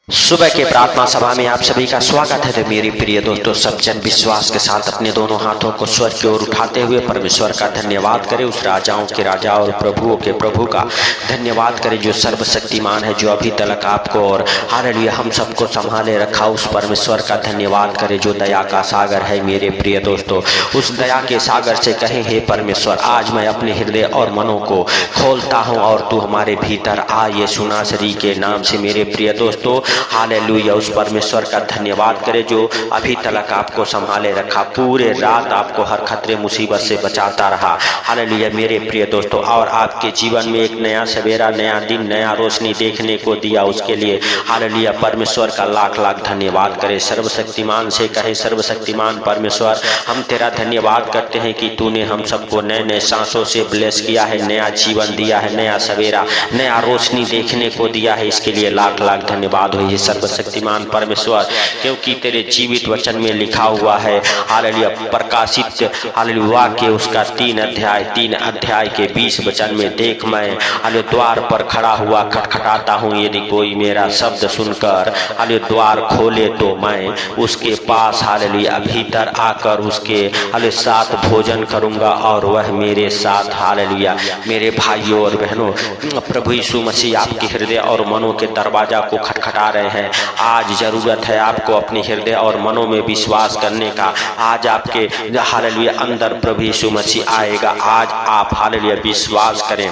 सुबह के प्रार्थना सभा में आप सभी का स्वागत है। तो मेरे प्रिय दोस्तों, सब जन विश्वास के साथ अपने दोनों हाथों को स्वर की ओर उठाते हुए परमेश्वर का धन्यवाद करें। उस राजाओं के राजा और प्रभुओं के प्रभु का धन्यवाद करें जो सर्वशक्तिमान है, जो अभी तक आपको और हालेलुया हम सबको संभाले रखा। उस परमेश्वर का धन्यवाद करें जो दया का सागर है। मेरे प्रिय दोस्तों, उस दया के सागर से कहें, हे परमेश्वर, आज मैं अपने हृदय और मनों को खोलता हूँ और तू हमारे भीतर आ, यीशु नासरी के नाम से। मेरे प्रिय दोस्तों, हालेलुया, उस परमेश्वर का धन्यवाद करें जो अभी तक आपको संभाले रखा, पूरे रात आपको हर खतरे मुसीबत से बचाता रहा। हालेलुया मेरे प्रिय दोस्तों, और आपके जीवन में एक नया सवेरा, नया दिन, नया रोशनी देखने को दिया, उसके लिए हालेलुया परमेश्वर का लाख लाख धन्यवाद करें। सर्वशक्तिमान से कहे, सर्वशक्तिमान परमेश्वर, हम तेरा धन्यवाद करते हैं कि तूने हम सबको नए नए सांसों से ब्लेस किया है, नया जीवन दिया है, नया सवेरा, नया रोशनी देखने को दिया है। इसके लिए लाख लाख धन्यवाद हो ये सर्वशक्तिमान परमेश्वर, क्योंकि तेरे जीवित वचन में लिखा हुआ है, हालेलुया प्रकाशित हालेलुया के उसका 3 अध्याय के 20 वचन में, देख मैं हालेलुया द्वार पर खड़ा हुआ खटखटाता हूँ, यदि कोई मेरा शब्द सुनकर हालेलुया द्वार खोले तो मैं उसके पास हालेलुया भीतर आकर उसके हालेलुया साथ भोजन करूंगा और वह मेरे साथ। हालेलुया मेरे भाइयों और बहनों, प्रभु यीशु मसीह आपके हृदय और मनों के दरवाजा को खटखटा रहे हैं। आज जरूरत है आपको अपने हृदय और मनों में विश्वास करने का। आज आपके हालेलुया अंदर प्रभु यीशु मसीह आएगा। आज आप हालेलुया विश्वास करें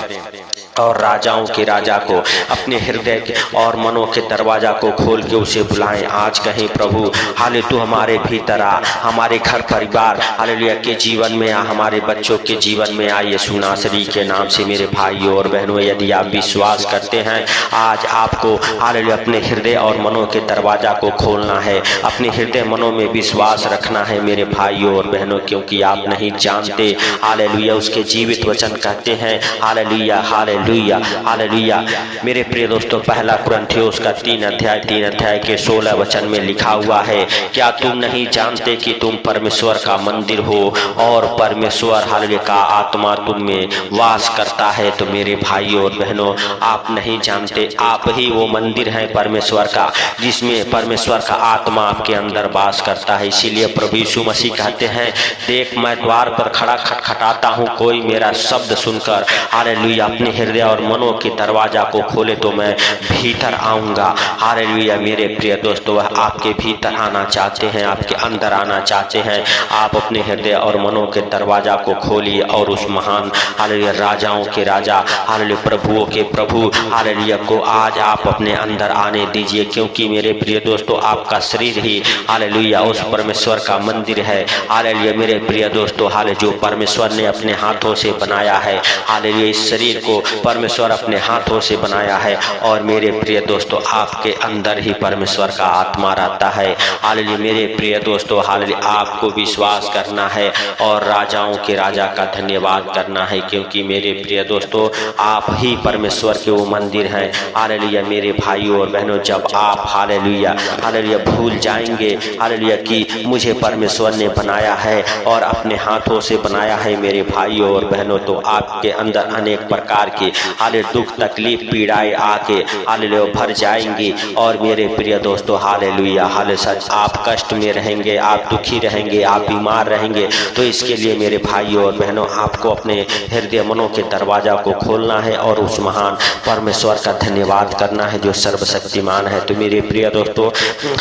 और राजाओं के राजा को अपने हृदय के और मनों के दरवाजा को खोल के उसे बुलाएं। आज कहें, प्रभु हालेलुया तू हमारे भीतर आ, हमारे घर परिवार हालेलुया के जीवन में आ, हमारे बच्चों के जीवन में आ, यीशु नासरी के नाम से। मेरे भाइयों और बहनों, यदि आप विश्वास करते हैं, आज आपको हालेलुया अपने हृदय और मनों के दरवाजा को खोलना है, अपने हृदय मनों में विश्वास रखना है मेरे भाइयों और बहनों, क्योंकि आप नहीं जानते हालेलुया उसके जीवित वचन कहते हैं। हालेलुया हालेलुया हालेलुया मेरे प्रिय दोस्तों, पहला कुरिन्थियों उसका 3 अध्याय के 16 वचन में लिखा हुआ है, क्या तुम नहीं जानते कि तुम परमेश्वर का मंदिर हो और परमेश्वर हालेलुया का आत्मा तुम में वास करता है। तो मेरे भाइयों और बहनों, आप नहीं जानते, आप ही वो मंदिर है परमेश्वर का, जिसमें परमेश्वर का आत्मा आपके अंदर वास करता है। इसीलिए प्रभु यीशु मसीह कहते हैं, देख मैं द्वार पर खड़ा खटखटाता हूँ, कोई मेरा शब्द सुनकर हालेलुया अपने हृदय और मनों के दरवाजा को खोले तो मैं भीतर आऊंगा। हालेलुया मेरे प्रिय दोस्तों, वह आपके भीतर आना चाहते हैं, आपके अंदर आना चाहते हैं। आप अपने हृदय और मनों के दरवाजा को खोलिए और उस महान हालेलुया राजाओं के राजा हालेलुया प्रभुओं के प्रभु हालेलुया को आज आप अपने अंदर आने दीजिए, क्योंकि मेरे प्रिय दोस्तों, आपका शरीर ही हालेलुया उस परमेश्वर का मंदिर है। हालेलुया मेरे प्रिय दोस्तों, हालेलुया जो परमेश्वर ने अपने हाथों से बनाया है, हालेलुया इस शरीर को परमेश्वर अपने हाथों से बनाया है। और मेरे प्रिय दोस्तों, आपके अंदर ही परमेश्वर का आत्मा रहता है। हालेलुया मेरे प्रिय दोस्तों, हालेलुया आपको विश्वास करना है और राजाओं के राजा का धन्यवाद करना है, क्योंकि मेरे प्रिय दोस्तों, आप ही परमेश्वर के वो मंदिर हैं। हालेलुया मेरे भाइयों और बहनों, जब आप हालेलुया हालेलुया भूल जाएंगे हालेलुया कि मुझे परमेश्वर ने बनाया है और अपने हाथों से बनाया है मेरे भाइयों और बहनों, तो आपके अंदर अनेक प्रकार की हालेलुया दुख तकलीफ पीड़ाएं आके हालेलुया भर जाएंगी। और मेरे प्रिय दोस्तों, हालेलुया हालेलुया सच आप कष्ट में रहेंगे, आप दुखी रहेंगे, आप बीमार रहेंगे। तो इसके लिए मेरे भाइयों और बहनों, आपको अपने हृदय मनों के दरवाजा को खोलना है और उस महान परमेश्वर का धन्यवाद करना है जो सर्वशक्तिमान है। तो मेरे प्रिय दोस्तों,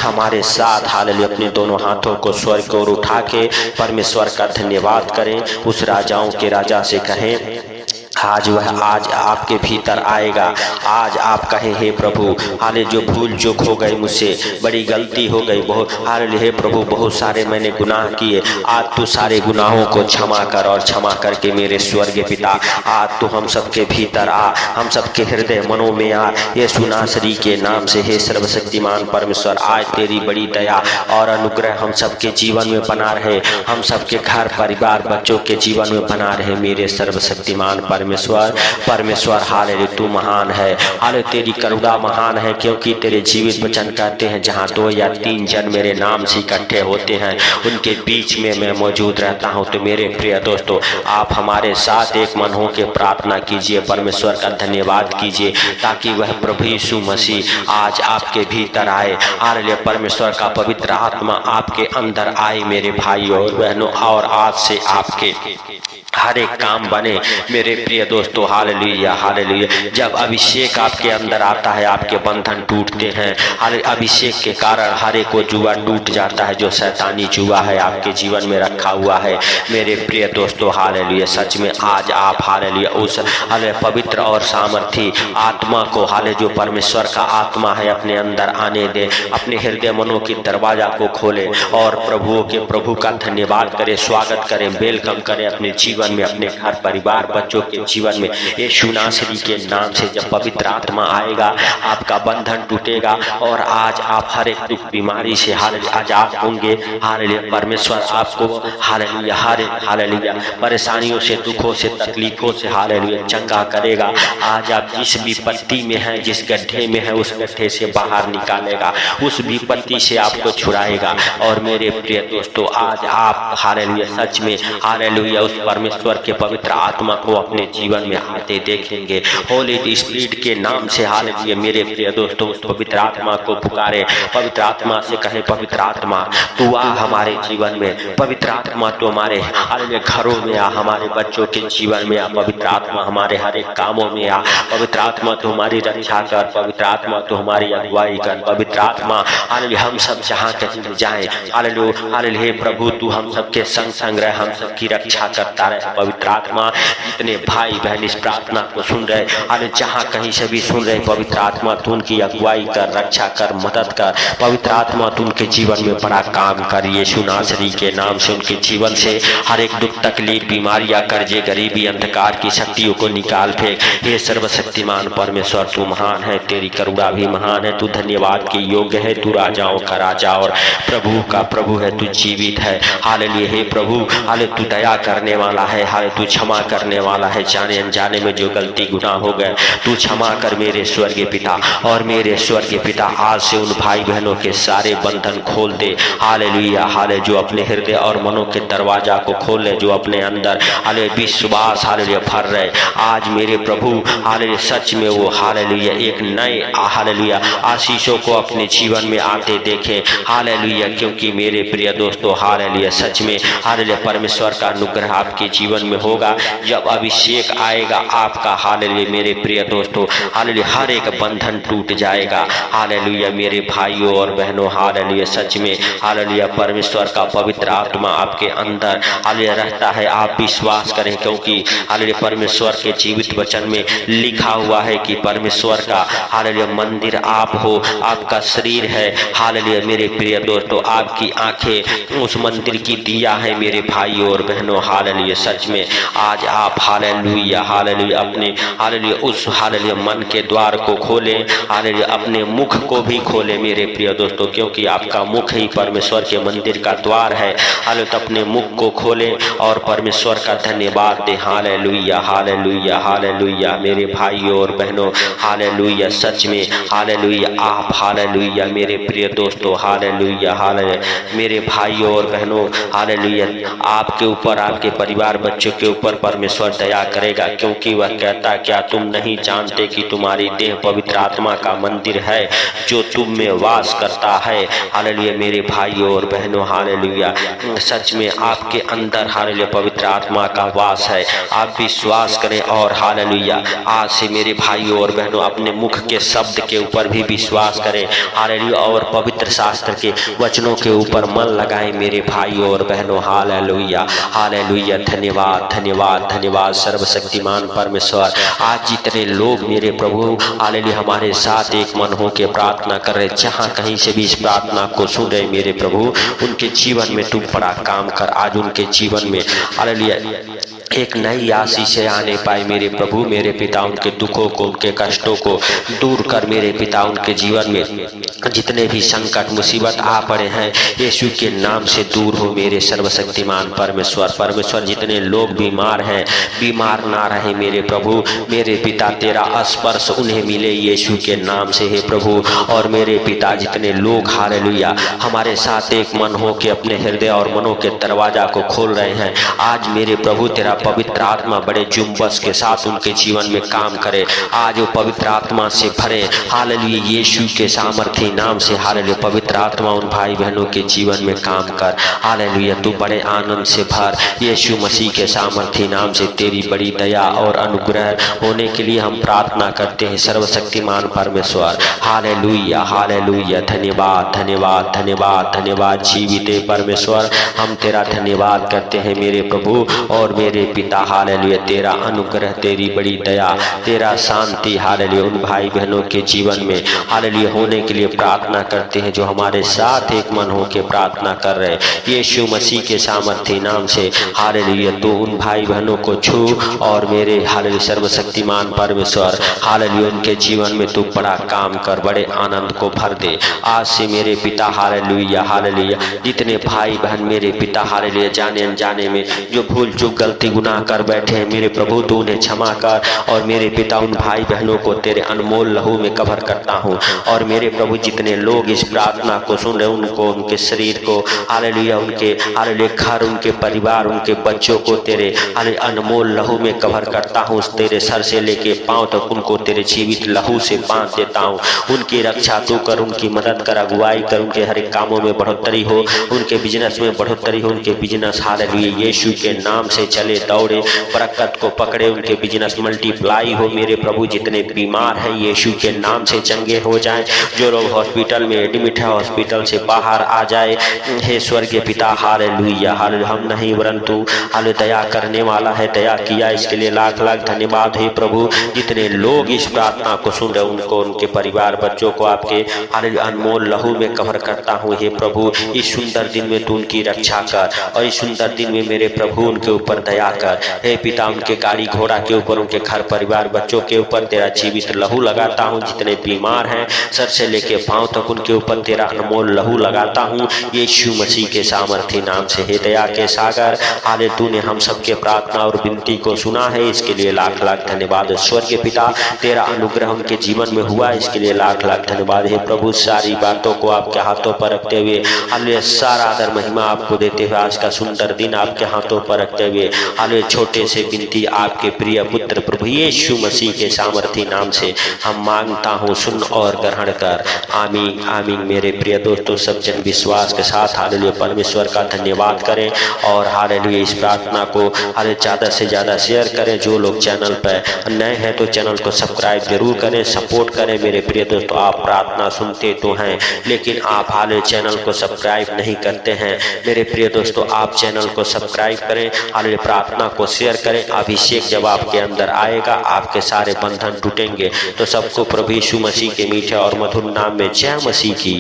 हमारे साथ हालेलुया अपने दोनों हाथों को स्वर्ग की ओर उठा के परमेश्वर का धन्यवाद करें। उस राजाओं के राजा से कहें, आज वह आज आपके भीतर आएगा। आज आप कहें, हे प्रभु हालेलुया जो भूल चूक हो गई, मुझसे बड़ी गलती हो गई, बहुत हालेलुया हे प्रभु बहुत सारे मैंने गुनाह किए, आज तू सारे गुनाहों को क्षमा कर और क्षमा करके मेरे स्वर्गीय पिता आज तू हम सबके भीतर आ, हम सबके हृदय मनों में आ, यीशु नासरी के नाम से। हे सर्वशक्तिमान परमेश्वर, आज तेरी बड़ी दया और अनुग्रह हम सबके जीवन में बना रहे, हम सबके घर परिवार बच्चों के जीवन में बना रहे मेरे सर्वशक्तिमान परमेश्वर। परमेश्वर। परमेश्वर हालेलुया तू महान है, हालेलुया तेरी करुणा महान है, क्योंकि तेरे जीवित वचन कहते हैं जहाँ 2 या 3 जन मेरे नाम से इकट्ठे होते हैं उनके बीच में मैं मौजूद रहता हूँ। तो मेरे प्रिय दोस्तों, आप हमारे साथ एक मन हो के प्रार्थना कीजिए, परमेश्वर का धन्यवाद कीजिए, ताकि वह प्रभु यीशु मसीह आज आपके भीतर आए। हालेलुया परमेश्वर का पवित्र आत्मा आपके अंदर आए मेरे भाइयों और बहनों, और आज से आपके हर एक काम बने मेरे प्रिय दोस्तों। Hallelujah hallelujah. जब अभिषेक आपके अंदर आता है आपके बंधन टूटते हैं। हालेलुया अभिषेक के कारण हर एक को जुआ टूट जाता है जो शैतानी जुआ है आपके जीवन में रखा हुआ है मेरे प्रिय दोस्तों। हालेलुया सच में आज आप हालेलुया उस हालेलुया पवित्र और सामर्थी आत्मा को हालेलुया जो परमेश्वर का आत्मा है अपने अंदर आने दे, अपने हृदय मनों की दरवाजा को खोले और प्रभुओं के प्रभु का धन्यवाद करें, स्वागत करें, वेलकम करें अपने जीवन में, अपने घर परिवार बच्चों के जीवन में। यीशु नासरी के नाम से जब पवित्र आत्मा आएगा आपका बंधन टूटेगा और आज आप हर एक दुख बीमारी से हालेलुया आजाद होंगे। हालेलुया परमेश्वर आपको हालेलुया हालेलुया परेशानियों से, दुखों से, तकलीफों से हालेलुया चंगा करेगा। आज आप जिस विपत्ति में हैं, जिस गड्ढे में है, उस गड्ढे से बाहर निकालेगा, उस विपत्ति से आपको छुड़ाएगा। और मेरे प्रिय दोस्तों, आज आप हालेलुया सच में हालेलुया उस परमेश्वर के पवित्र आत्मा को अपने जीवन में आते देखेंगे। होली स्पिरिट के नाम से हालेलुया मेरे प्रिय दोस्तों उस पवित्र आत्मा को पुकारे, पवित्र आत्मा से कहें पवित्र आत्मा तू आ हमारे जीवन में, पवित्र आत्मा तो हमारे हालेलुया घरों में आ, हमारे बच्चों के जीवन में आ, पवित्र आत्मा हमारे हर एक कामों में आ, पवित्र आत्मा तो हमारी रक्षा कर, पवित्र आत्मा तो हमारी अगुवाई कर, पवित्र आत्मा हालेलुया हम सब जहाँ कहीं जाएं हालेलुया हालेलुया प्रभु तू हम सबके संग संग रहे, हम सबकी रक्षा करता रहे। पवित्र आत्मा जितने भाई बहन इस प्रार्थना को सुन रहे हालेलुया जहाँ कहीं से भी सुन रहे, पवित्र आत्मा तू उनकी अगुवाई कर, रक्षा कर, मदद कर, पवित्र आत्मा तू उनके जीवन में बड़ा काम कर। यीशु नासरी के नाम से उनके जीवन से हर एक दुख तकलीफ बीमारियां कर्जे गरीबी अंधकार की शक्तियों को निकाल फेंक। हे सर्वशक्तिमान परमेश्वर तू महान है, तेरी करुणा भी महान है, तू धन्यवाद के योग्य है, तू राजाओं का राजा और प्रभु का प्रभु है, तू जीवित है। हालेलुया हे प्रभु हालेलुया तू दया करने वाला है, हालेलुया तू क्षमा करने वाला है, जाने अनजाने में जो गलती गुनाह हो गए तू क्षमा कर मेरे स्वर्गीय पिता। और मेरे स्वर्गीय पिता आज से उन भाई बहनों के सारे बंधन खोल दे। हालेलुया हालेलुया जो अपने हृदय और मनों के दरवाजा को खोल ले, जो अपने अंदर हालेलुया विश्वास हालेलुया भर रहे आज मेरे प्रभु हालेलुया सच में वो हालेलुया एक नए हालेलुया आशीषों को अपने जीवन में आते देखें। हालेलुया क्योंकि मेरे प्रिय दोस्तों हालेलुया सच में हालेलुया परमेश्वर का अनुग्रह आपके जीवन में होगा जब अभिषेक आएगा आपका। हालेलुया मेरे प्रिय दोस्तों हालेलुया हर एक बंधन टूट जाएगा। हालेलुया मेरे भाइयों और बहनों हालेलुया सच में हालेलुया परमेश्वर का पवित्र आत्मा आपके अंदर हालेलुया रहता है। आप विश्वास करें क्योंकि हालेलुया परमेश्वर के जीवित वचन में लिखा हुआ है कि परमेश्वर का हालेलुया मंदिर आप हो, आपका शरीर है। हालेलुया मेरे प्रिय दोस्तों आपकी आंखें उस मंदिर की दिया है मेरे भाइयों और बहनों। हालेलुया सच में आज आप हालेलुया हालेलुया अपने हालेलुया उस हालेलुया मन के द्वार को खोले, हालेलुया अपने मुख को भी खोले मेरे प्रिय दोस्तों, क्योंकि आपका मुख ही परमेश्वर के मंदिर का द्वार है। हालेलुया अपने मुख को खोले और परमेश्वर का धन्यवाद दे। हालेलुया हालेलुया हालेलुया मेरे भाइयों और बहनों हालेलुया सच में हालेलुया आप हालेलुया मेरे प्रिय दोस्तों हालेलुया हालेलुया मेरे भाइयों और बहनों हालेलुया आपके ऊपर, आपके परिवार बच्चों के ऊपर परमेश्वर दया करेगा, क्योंकि वह कहता क्या तुम नहीं जानते कि तुम्हारी देह पवित्र आत्मा का मंदिर है जो तुम में वास करता है। हालेलुया मेरे भाइयों और बहनों हालेलुया सच में आपके अंदर हालेलुया पवित्र आत्मा का वास है। आप विश्वास करें और हालेलुया आज से मेरे भाइयों और बहनों अपने मुख के शब्द के ऊपर भी विश्वास करें हालेलुया और पवित्र शास्त्र के वचनों के ऊपर मन लगाएं मेरे भाइयों और बहनों। हालेलुया हालेलुया धन्यवाद धन्यवाद धन्यवाद सर्वशक्तिमान परमेश्वर। आज जितने लोग मेरे प्रभु हालेलुया हमारे साथ एक मन हो के प्रार्थना कर रहे, जहाँ कहीं से भी इस प्रार्थना को सुन रहे मेरे प्रभु, उनके जीवन में तुम बड़ा काम कर। आज उनके जीवन में हालेलुया एक नई आशीष आने पाए मेरे प्रभु। मेरे पिता उनके दुखों को, उनके कष्टों को दूर कर मेरे पिता। उनके जीवन में जितने भी संकट मुसीबत आ पड़े हैं यीशु के नाम से दूर हो मेरे सर्वशक्तिमान परमेश्वर। जितने लोग बीमार हैं बीमार ना रहे मेरे प्रभु। मेरे पिता तेरा स्पर्श उन्हें मिले यीशु के नाम से हे प्रभु। और मेरे पिता जितने लोग हालेलुया हमारे साथ एक मन हो के अपने हृदय और मनों के दरवाजा को खोल रहे हैं, आज मेरे प्रभु तेरा पवित्र आत्मा बड़े जुम्बस के साथ उनके जीवन में काम करे। आज वो पवित्र आत्मा से भरे हालेलुया यीशु के सामर्थी नाम से। हालेलुया पवित्र आत्मा उन भाई बहनों के जीवन में काम कर। हालेलुया तू बड़े आनंद से भर यीशु मसीह के सामर्थी नाम से। तेरी बड़ी दया और अनुग्रह होने के लिए हम प्रार्थना करते हैं सर्वशक्तिमान परमेश्वर। हालेलुया हालेलुया धन्यवाद धन्यवाद धन्यवाद धन्यवाद जीवित परमेश्वर। हम तेरा धन्यवाद करते हैं मेरे प्रभु और मेरे पिता। हालेलुया तेरा अनुग्रह, तेरी बड़ी दया, तेरा शांति हालेलुया उन भाई बहनों के जीवन में हालेलुया होने के लिए प्रार्थना करते हैं जो हमारे साथ एक मन हो के प्रार्थना कर रहे यीशु मसीह के सामर्थी नाम से। हालेलुया तू उन भाई बहनों को छू और मेरे हालेलुया सर्वशक्तिमान परमेश्वर हालेलुया उनके जीवन में तू बड़ा काम कर, बड़े आनंद को भर दे आज से मेरे पिता। हालेलुया हालेलुया जितने भाई बहन मेरे पिता हालेलुया जाने अनजाने में जो भूल चूक गलती गुनाह कर बैठे हैं मेरे प्रभु तू उन्हें क्षमा कर। और मेरे पिता उन भाई बहनों को तेरे अनमोल लहू में कवर करता हूँ। और मेरे प्रभु जितने लोग इस प्रार्थना को सुन रहे उनको, उनके शरीर को हालेलुया, उनके हालेलुया घर, उनके परिवार, उनके बच्चों को तेरे हालेलुया अनमोल लहू में कवर करता हूँ। तेरे सर से लेके पांव तक उनको तेरे जीवित लहू से बांध देता हूँ। उनकी रक्षा तू कर, उनकी मदद कर, अगुवाई कर, उनके हर एक कामों में बढ़ोतरी हो, उनके बिजनेस में बढ़ोतरी हो, उनके बिजनेस हालेलुया यीशु के नाम से चले दौड़े, बरकत को पकड़े, उनके बिजनेस मल्टीप्लाई हो मेरे प्रभु। जितने बीमार हैं यीशु के नाम से चंगे हो जाएं, जो लोग हॉस्पिटल में एडमिट है हॉस्पिटल से बाहर आ जाए हे स्वर्गीय पिता। हालेलुया हालेलुया हम नहीं परंतु हालेलुया दया करने वाला है, दया किया इसके लिए लाख लाख धन्यवाद हे प्रभु। जितने लोग इस प्रार्थना को सुन रहे उनको, उनके परिवार बच्चों को आपके हालेलुया अनमोल लहू में कवर करता हूँ हे प्रभु। इस सुंदर दिन में तू उनकी रक्षा कर और इस सुंदर दिन में मेरे प्रभु उनके ऊपर दया कर हे पिता। उनके गाड़ी घोड़ा के ऊपर, उनके घर परिवार बच्चों के ऊपर तेरा जीवित लहू लगाता हूँ। जितने बीमार हैं सर से लेके पांव तक उनके ऊपर तेरा अनमोल लहू लगाता हूँ यीशु मसीह के सामर्थी नाम से। हे दया के सागर हाले तूने हम सबके प्रार्थना और विनती को सुना है, इसके लिए लाख लाख धन्यवाद। स्वर्गीय पिता तेरा अनुग्रह उनके जीवन में हुआ, इसके लिए लाख लाख धन्यवाद हे प्रभु। सारी बातों को आपके हाथों पर रखते हुए हालेलुया सारा आदर महिमा आपको देते हुए आज का सुंदर दिन आपके हाथों पर रखते हुए हालेलुया छोटे से विनती आपके प्रिय पुत्र प्रभु यीशु मसीह के सामर्थी नाम से हम मांगता हूँ, सुन और ग्रहण कर। आमीन आमीन। मेरे प्रिय दोस्तों सब जन विश्वास के साथ हालेलुया परमेश्वर का धन्यवाद करें और हालेलुया इस प्रार्थना को हालेलुया ज़्यादा से ज़्यादा शेयर करें। जो लोग चैनल पर नए हैं तो चैनल को सब्सक्राइब जरूर करें, सपोर्ट करें। मेरे प्रिय दोस्तों आप प्रार्थना सुनते तो हैं लेकिन आप हालेलुया चैनल को सब्सक्राइब नहीं करते हैं। मेरे प्रिय दोस्तों आप चैनल को सब्सक्राइब करें, हालेलुया प्रार्थना को शेयर करें। अभिषेक जब आपके अंदर आएगा आपके सारे बंधन टूटेंगे। तो सबको प्रभु यीशु मसीह के मीठे और मधुर नाम में जय मसीह की।